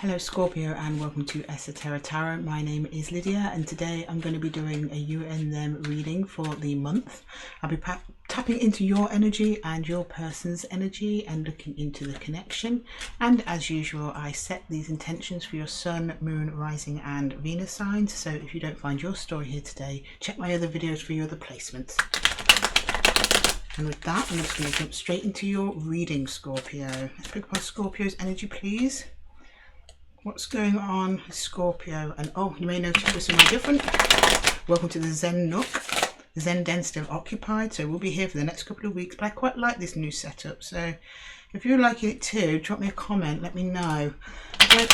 Hello Scorpio and welcome to Esotera Tarot. My name is Lydia and today I'm going to be doing a you and them reading for the month. I'll be tapping into your energy and your person's energy and looking into the connection. And as usual, I set these intentions for your sun, moon, rising and Venus signs. So if you don't find your story here today, check my other videos for your other placements. And with that, I'm just going to jump straight into your reading, Scorpio. Let's pick up on Scorpio's energy, please. What's going on, Scorpio? And oh, you may notice we're somewhere different. Welcome to the Zen Nook. The Zen Den's still occupied, so we'll be here for the next couple of weeks. But I quite like this new setup, so if you're liking it too, drop me a comment, let me know. Okay,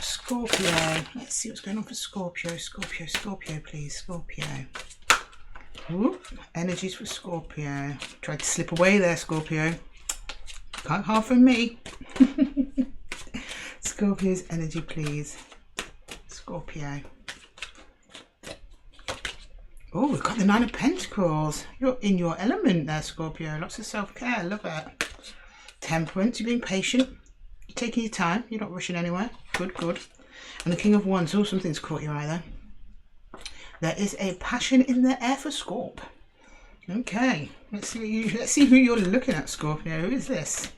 Scorpio. Let's see what's going on for Scorpio. Scorpio, please. Scorpio. Ooh, energies for Scorpio. Tried to slip away there, Scorpio. Can't hard from me. Scorpio's energy, please. Scorpio. Oh, we've got the Nine of Pentacles. You're in your element there, Scorpio. Lots of self-care. Love it. Temperance. You're being patient. You're taking your time. You're not rushing anywhere. Good, good. And the King of Wands. Oh, something's caught your eye there. There is a passion in the air for Scorp. Okay. Let's see who you're looking at, Scorpio. Who is this?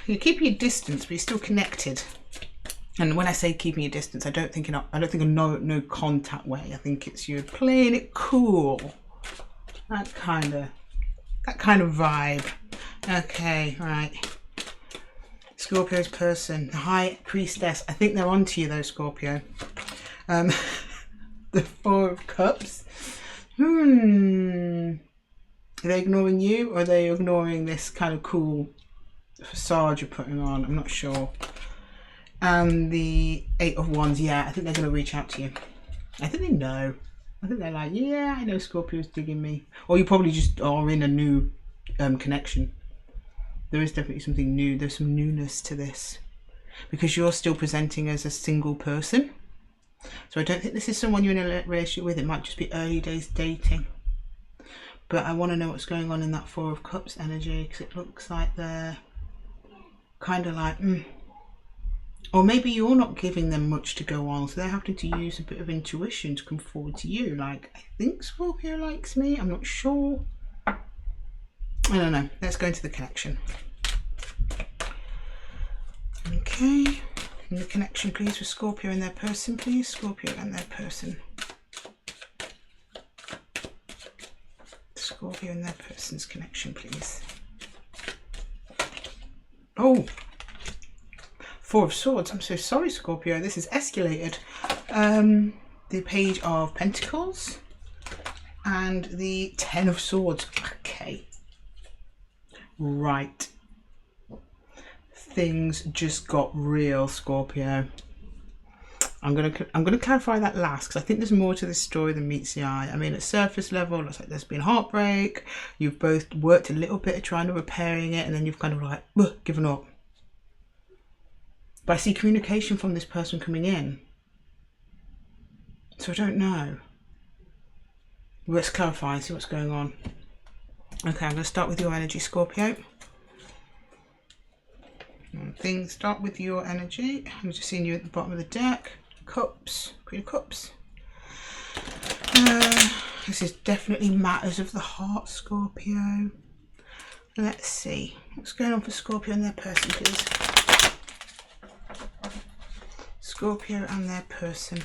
You're keeping your distance, but you're still connected. And when I say keeping your distance, I don't think a no contact way. I think it's you're playing it cool. That kind of vibe. Okay, right. Scorpio's person, the High Priestess. I think they're onto you though, Scorpio. The Four of Cups. Are they ignoring you, or are they ignoring this kind of cool facade you're putting on? I'm not sure. And the Eight of Wands, yeah, I think they're going to reach out to you. I think they know. I think they're like, yeah, I know Scorpio's digging me. Or you probably just are in a new connection. There is definitely something new. There's some newness to this. Because you're still presenting as a single person. So I don't think this is someone you're in a relationship with. It might just be early days dating. But I want to know what's going on in that Four of Cups energy. Because it looks like they're kind of like, or maybe you're not giving them much to go on, so they're having to use a bit of intuition to come forward to you, like, I think Scorpio likes me, I'm not sure. I don't know. Let's go into the connection. Okay, and the connection please for Scorpio and their person, please. Scorpio and their person. Scorpio and their person's connection, please. Oh, Four of Swords. I'm so sorry, Scorpio. This is escalated. The Page of Pentacles and the Ten of Swords. Okay. Right. Things just got real, Scorpio. I'm gonna clarify that last because I think there's more to this story than meets the eye. I mean, at surface level, it looks like there's been heartbreak. You've both worked a little bit at trying to repairing it, and then you've kind of like given up. But I see communication from this person coming in. So I don't know. Let's clarify and see what's going on. Okay, I'm going to start with your energy, Scorpio. Things start with your energy. I'm just seeing you at the bottom of the deck. Cups, Queen of Cups. This is definitely matters of the heart, Scorpio. Let's see. What's going on for Scorpio and their person, please? Scorpio and their person.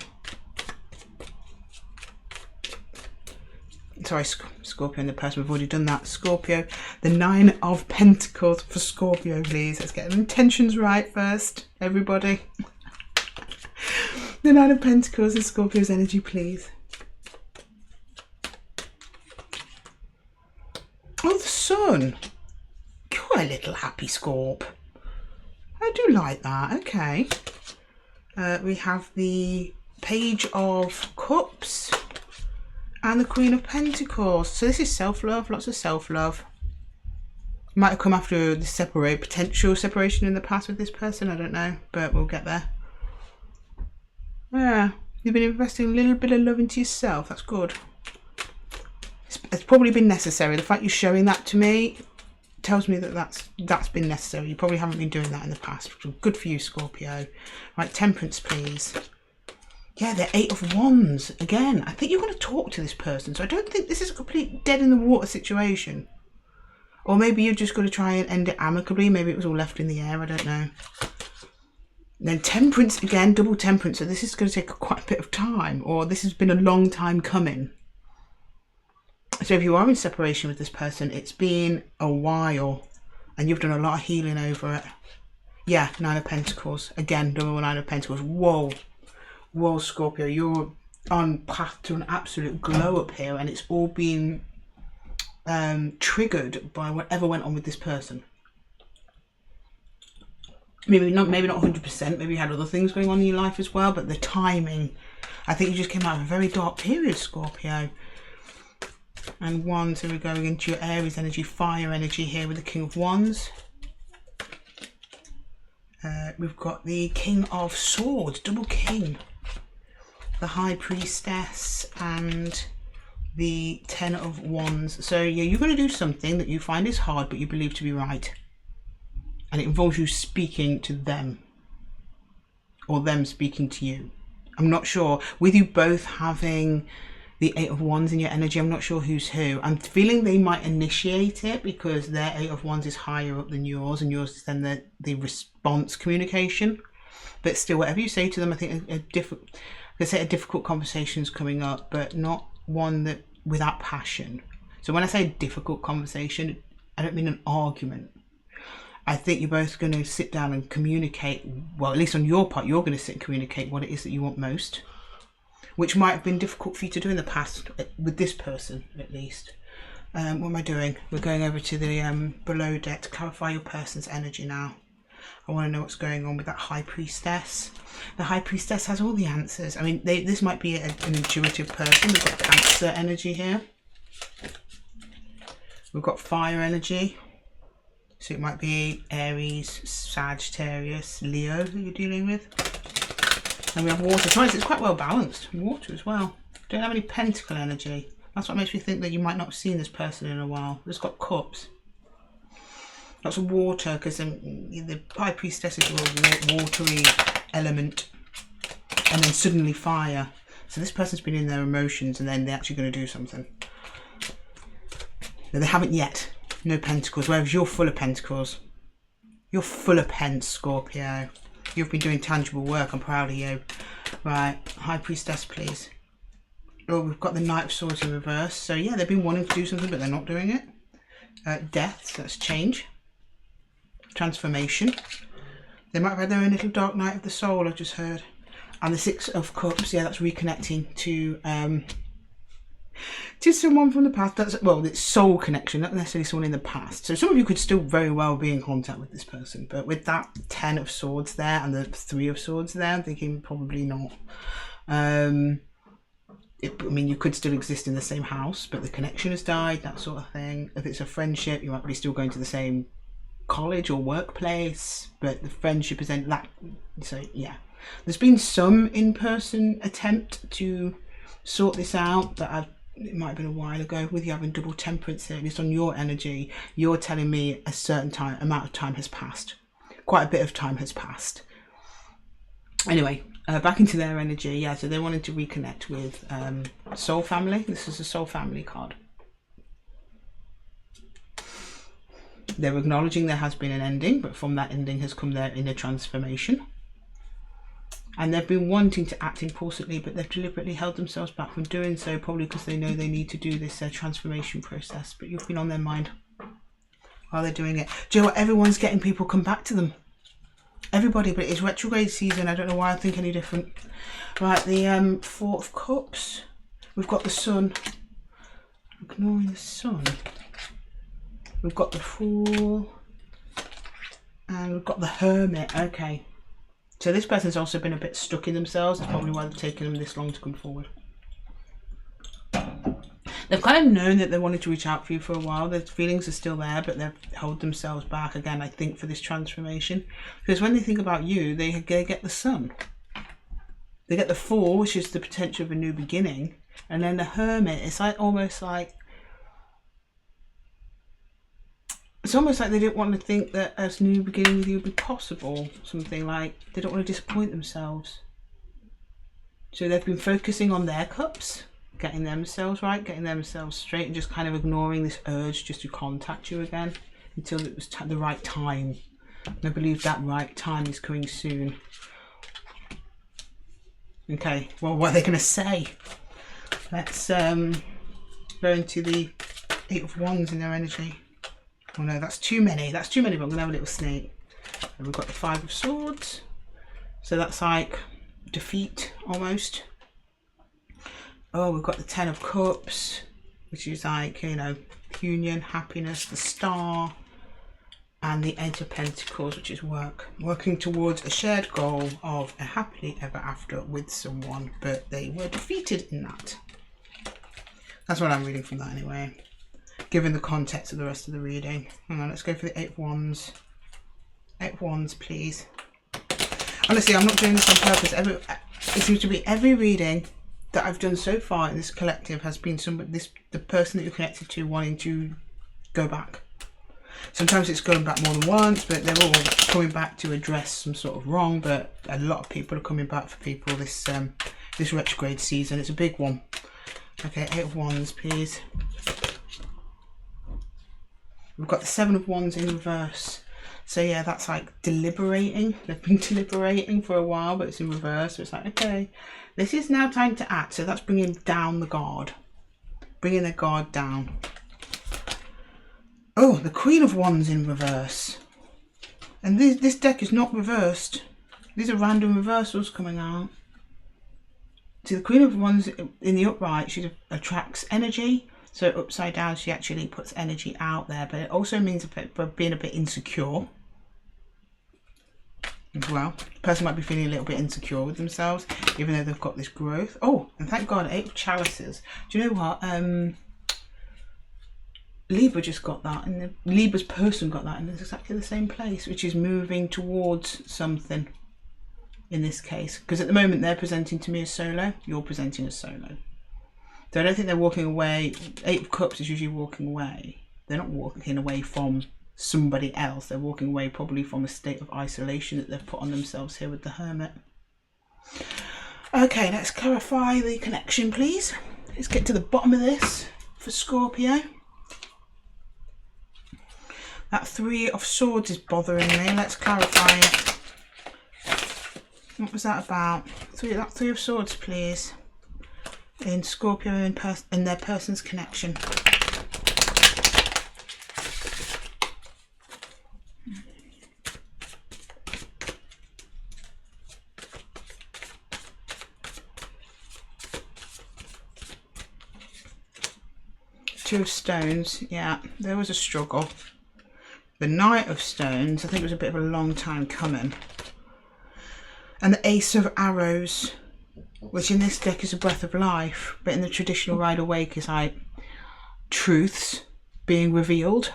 Sorry, Scorpio and the person. We've already done that. Scorpio, the Nine of Pentacles for Scorpio, please. Let's get the intentions right first, everybody. The Nine of Pentacles and Scorpio's energy, please. Oh, the Sun. You're a little happy, Scorp. I do like that. Okay. We have the Page of Cups and the Queen of Pentacles. So this is self-love, lots of self-love. Might have come after the potential separation in the past with this person, I don't know, but we'll get there. Yeah, you've been investing a little bit of love into yourself, that's good. It's probably been necessary. The fact you're showing that to me tells me that that's been necessary. You probably haven't been doing that in the past. Good for you, Scorpio. Right, Temperance, please. Yeah, they're 8 of Wands. Again, I think you're going to talk to this person. So I don't think this is a complete dead in the water situation. Or maybe you're just going to try and end it amicably. Maybe it was all left in the air. I don't know. Then Temperance again, double Temperance. So this is going to take quite a bit of time. Or this has been a long time coming. So if you are in separation with this person, it's been a while. And you've done a lot of healing over it. Yeah, 9 of Pentacles. Again, double 9 of Pentacles. Whoa. Whoa, Scorpio. You're on path to an absolute glow up here. And it's all been triggered by whatever went on with this person. Maybe not 100%. Maybe you had other things going on in your life as well. But the timing. I think you just came out of a very dark period, Scorpio. And Wands, so we're going into your Aries energy, fire energy here with the King of Wands. We've got the King of Swords, double King. The High Priestess and the 10 of Wands. So yeah, you're going to do something that you find is hard but you believe to be right. And it involves you speaking to them. Or them speaking to you. I'm not sure. With you both having the 8 of Wands in your energy, I'm not sure who's who. I'm feeling they might initiate it because their 8 of Wands is higher up than yours, and yours is then the response communication. But still, whatever you say to them, I think a difficult conversation is coming up, but not one that without passion. So when I say difficult conversation, I don't mean an argument. I think you're both going to sit down and communicate. Well, at least on your part, you're going to sit and communicate what it is that you want most. Which might have been difficult for you to do in the past, with this person at least. What am I doing? We're going over to the below deck to clarify your person's energy now. I want to know what's going on with that High Priestess. The High Priestess has all the answers. I mean, this might be an intuitive person. We've got Cancer energy here. We've got fire energy. So it might be Aries, Sagittarius, Leo that you're dealing with. And we have water. Twice, it's quite well balanced. Water as well. Don't have any pentacle energy. That's what makes me think that you might not have seen this person in a while. It's got cups. Lots of water, because the High Priestess is a watery element. And then suddenly fire. So this person's been in their emotions and then they're actually going to do something. No, they haven't yet. No pentacles. Whereas you're full of pentacles. You're full of pence, Scorpio. You've been doing tangible work. I'm proud of you. Right, High Priestess, please. Oh, we've got the Knight of Swords in reverse. So yeah, they've been wanting to do something, but they're not doing it. Death, so that's change. Transformation. They might have had their own little dark night of the soul, I just heard. And the 6 of Cups, yeah, that's reconnecting to someone from the past. That's, well, it's soul connection, not necessarily someone in the past. So some of you could still very well be in contact with this person, but with that 10 of Swords there and the 3 of Swords there, I'm thinking probably not. I mean, you could still exist in the same house, but the connection has died, that sort of thing. If it's a friendship, you might be still going to the same college or workplace, but the friendship is ended. That, so yeah, there's been some in-person attempt to sort this out, but it might have been a while ago. With you having double Temperance here, just on your energy, you're telling me a certain amount of time has passed. Quite a bit of time has passed. Anyway, back into their energy. Yeah, so they wanted to reconnect with Soul Family. This is a Soul Family card. They're acknowledging there has been an ending, but from that ending has come their inner transformation. And they've been wanting to act impulsively, but they've deliberately held themselves back from doing so, probably because they know they need to do this transformation process. But you've been on their mind while they're doing it. Do you know what? Everyone's getting people come back to them. Everybody, but it's retrograde season. I don't know why I think any different. Right, the 4 of Cups. We've got the Sun. Ignoring the Sun. We've got the Fool. And we've got the Hermit. Okay. So this person's also been a bit stuck in themselves. That's probably why they've taken them this long to come forward. They've kind of known that they wanted to reach out for you for a while. Their feelings are still there, but they've held themselves back again, I think, for this transformation. Because when they think about you, they get the Sun. They get the Fool, which is the potential of a new beginning. And then the Hermit, it's like almost like it's almost like they didn't want to think that a new beginning with you would be possible. Something like they don't want to disappoint themselves. So they've been focusing on their cups, getting themselves right, getting themselves straight, and just kind of ignoring this urge just to contact you again until it was the right time. And I believe that right time is coming soon. Okay, well, what are they going to say? Let's go into the Eight of Wands in their energy. Oh no, that's too many. That's too many, but I'm going to have a little snake. And we've got the Five of Swords. So that's like defeat, almost. Oh, we've got the Ten of Cups, which is like, you know, union, happiness, the Star. And the Eight of Pentacles, which is work. Working towards a shared goal of a happily ever after with someone, but they were defeated in that. That's what I'm reading from that anyway, given the context of the rest of the reading. Hang on, let's go for the Eight of Wands. Eight of Wands, please. Honestly, I'm not doing this on purpose. It seems to be every reading that I've done so far in this collective has been the person that you're connected to wanting to go back. Sometimes it's going back more than once, but they're all coming back to address some sort of wrong. But a lot of people are coming back for people this this retrograde season. It's a big one. Okay, Eight of Wands, please. We've got the Seven of Wands in reverse. So yeah, that's like deliberating. They've been deliberating for a while, but it's in reverse. So it's like, okay, this is now time to act. So that's bringing down the guard. Bringing the guard down. Oh, the Queen of Wands in reverse. And this deck is not reversed. These are random reversals coming out. See, the Queen of Wands in the upright, she attracts energy. So upside down, she actually puts energy out there. But it also means being a bit insecure as well. The person might be feeling a little bit insecure with themselves, even though they've got this growth. Oh, and thank God, Eight of Chalices. Do you know what? Libra just got that, and Libra's person got that, and it's exactly the same place, which is moving towards something in this case. Because at the moment they're presenting to me as solo, you're presenting as solo. So I don't think they're walking away. Eight of Cups is usually walking away. They're not walking away from somebody else. They're walking away probably from a state of isolation that they've put on themselves here with the Hermit. Okay, let's clarify the connection, please. Let's get to the bottom of this for Scorpio. That Three of Swords is bothering me. Let's clarify it. What was that about? That Three of Swords, please. In Scorpio and their person's connection. Two of Stones. Yeah, there was a struggle. The Knight of Stones, I think it was a bit of a long time coming. And the Ace of Arrows, which in this deck is a breath of life, but in the traditional Rider-Waite is like truths being revealed.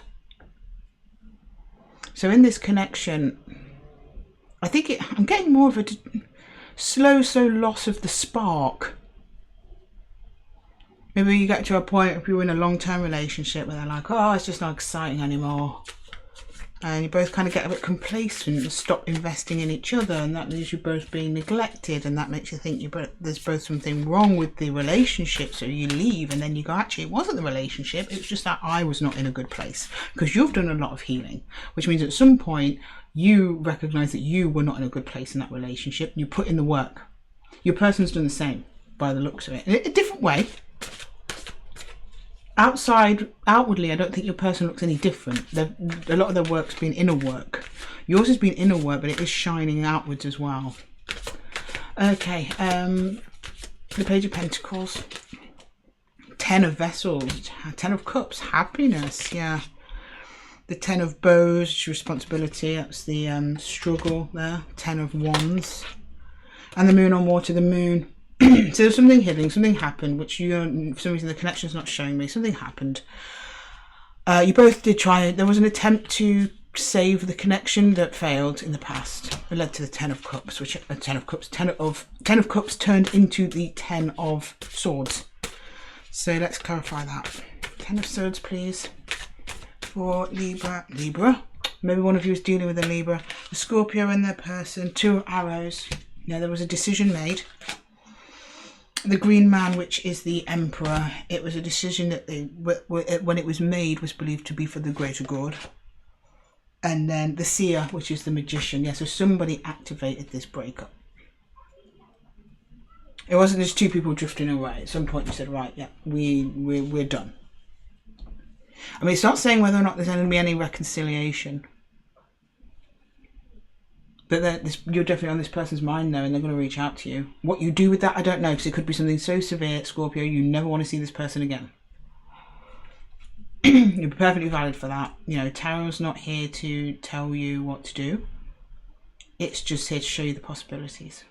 So in this connection, I think I'm getting more of a slow loss of the spark. Maybe you get to a point if you're in a long-term relationship where they're like, oh, it's just not exciting anymore. And you both kind of get a bit complacent and stop investing in each other, and that leaves you both being neglected, and that makes you think there's both something wrong with the relationship, so you leave, and then you go, actually it wasn't the relationship, it was just that I was not in a good place, because you've done a lot of healing, which means at some point you recognise that you were not in a good place in that relationship, and you put in the work. Your person's done the same by the looks of it, in a different way. Outwardly, I don't think your person looks any different. A lot of their work's been inner work. Yours has been inner work, but it is shining outwards as well. Okay, the Page of Pentacles. Ten of Vessels. Ten of Cups. Happiness, yeah. The Ten of Bows, responsibility. That's the struggle there. Ten of Wands. And the Moon on Water, the Moon. So there's something hidden, something happened, which for some reason the connection's not showing me. Something happened. You both did try. There was an attempt to save the connection that failed in the past. It led to the Ten of Cups, which Ten of Cups turned into the Ten of Swords. So let's clarify that. Ten of Swords, please. for Libra. Maybe one of you is dealing with a Libra. A Scorpio and their person. 2 arrows. Now there was a decision made. The Green Man, which is the Emperor. It was a decision that when it was made, was believed to be for the greater good. And then the Seer, which is the Magician. Yeah, so somebody activated this breakup. It wasn't just 2 people drifting away. At some point you said, right, yeah, we're done. I mean, it's not saying whether or not there's going to be any reconciliation. But you're definitely on this person's mind now, and they're going to reach out to you. What you do with that, I don't know, because it could be something so severe, Scorpio, you never want to see this person again. You're perfectly valid for that. You know, Tarot's not here to tell you what to do. It's just here to show you the possibilities.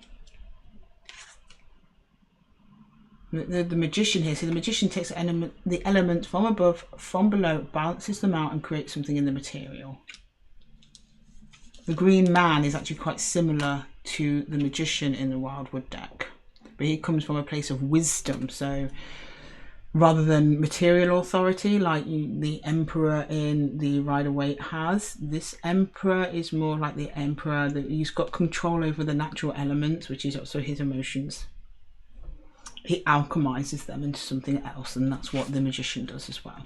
The Magician here, so the Magician takes the element from above, from below, balances them out and creates something in the material. The Green Man is actually quite similar to the Magician in the Wildwood deck, but he comes from a place of wisdom. So rather than material authority like the Emperor in the Rider-Waite has, this Emperor is more like the Emperor, that he's got control over the natural elements, which is also his emotions. He alchemizes them into something else, and that's what the Magician does as well.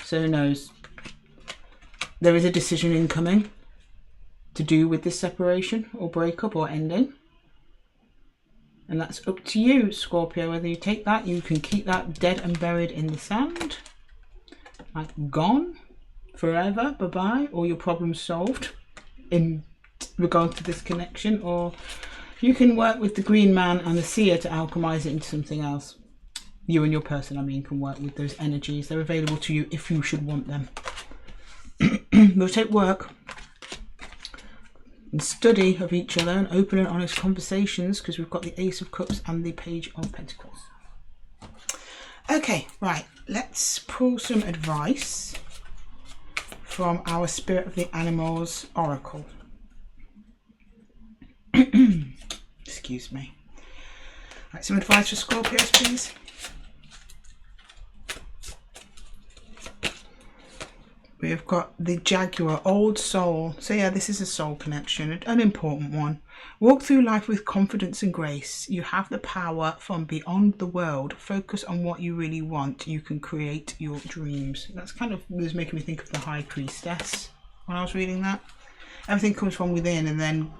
So who knows? There is a decision incoming to do with this separation or breakup or ending. And that's up to you, Scorpio, whether you take that. You can keep that dead and buried in the sand, like gone forever, bye-bye, or your problem's solved in regard to this connection, or you can work with the Green Man and the Seer to alchemize it into something else. You and your person, I mean, can work with those energies. They're available to you if you should want them. We'll take work and study of each other and open and honest conversations, because we've got the Ace of Cups and the Page of Pentacles. Okay, right, let's pull some advice from our Spirit of the Animals Oracle. Excuse me. Right, some advice for Scorpios, please. We've got the Jaguar, old soul. So yeah, this is a soul connection, an important one. Walk through life with confidence and grace. You have the power from beyond the world. Focus on what you really want. You can create your dreams. That's kind of was making me think of the High Priestess when I was reading that. Everything comes from within and then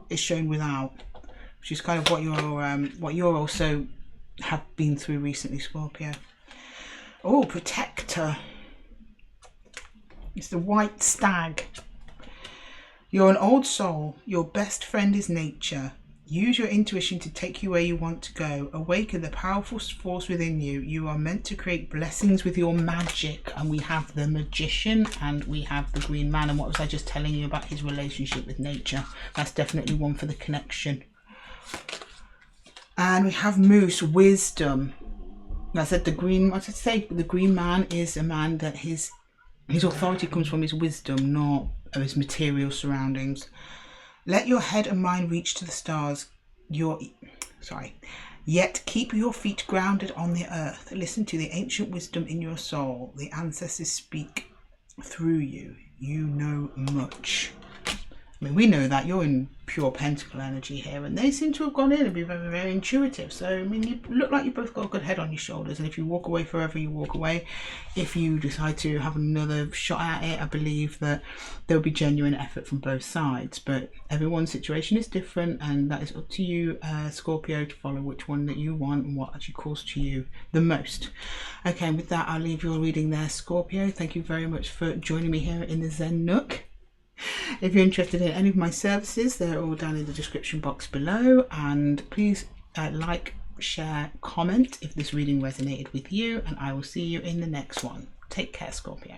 is shown without, which is kind of what you're also have been through recently, Scorpio. Oh, Protector. It's the White Stag. You're an old soul. Your best friend is nature. Use your intuition to take you where you want to go. Awaken the powerful force within you. You are meant to create blessings with your magic. And we have the Magician and we have the Green Man. And what was I just telling you about his relationship with nature? That's definitely one for the connection. And we have Moose, wisdom. I said the Green Man is a man that his authority comes from his wisdom, not his material surroundings. Let your head and mind reach to the stars. Yet keep your feet grounded on the earth. Listen to the ancient wisdom in your soul. The ancestors speak through you. You know much. I mean, we know that you're in pure pentacle energy here, and they seem to have gone in and be very, very intuitive. So, I mean, you look like you've both got a good head on your shoulders, and if you walk away forever, you walk away. If you decide to have another shot at it, I believe that there'll be genuine effort from both sides. But everyone's situation is different, and that is up to you, Scorpio, to follow which one that you want and what actually calls to you the most. Okay, and with that, I'll leave your reading there, Scorpio. Thank you very much for joining me here in the Zen Nook. If you're interested in any of my services, they're all down in the description box below, and please like, share, comment if this reading resonated with you, and I will see you in the next one. Take care, Scorpio.